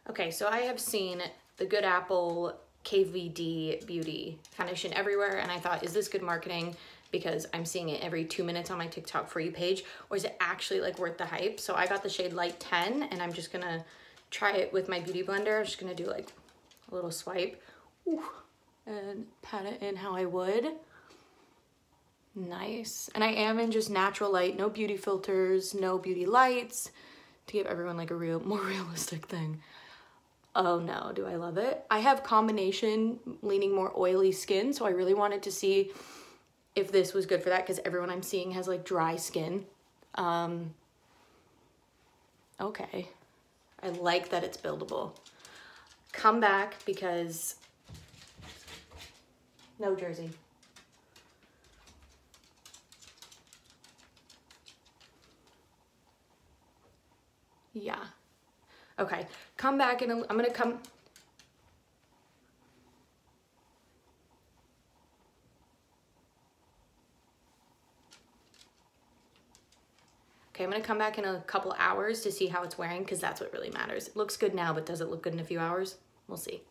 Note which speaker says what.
Speaker 1: Okay, so I have seen the Good Apple KVD Beauty foundation everywhere, and I thought, is this good marketing? Because I'm seeing it every 2 minutes on my TikTok For You page, or is it actually like worth the hype? So I got the shade Light 10, and I'm just gonna try it with my beauty blender. I'm just gonna do like a little swipe, ooh, and pat it in how I would. Nice. And I am in just natural light, no beauty filters, no beauty lights, to give everyone like a more realistic thing. Oh no, do I love it? I have combination leaning more oily skin, so I really wanted to see if this was good for that, because everyone I'm seeing has like dry skin. Okay, I like that it's buildable. Come back because no jersey. Yeah. Okay, come back and I'm gonna come. Okay, I'm gonna come back in a couple hours to see how it's wearing, because that's what really matters. It looks good now, but does it look good in a few hours? We'll see.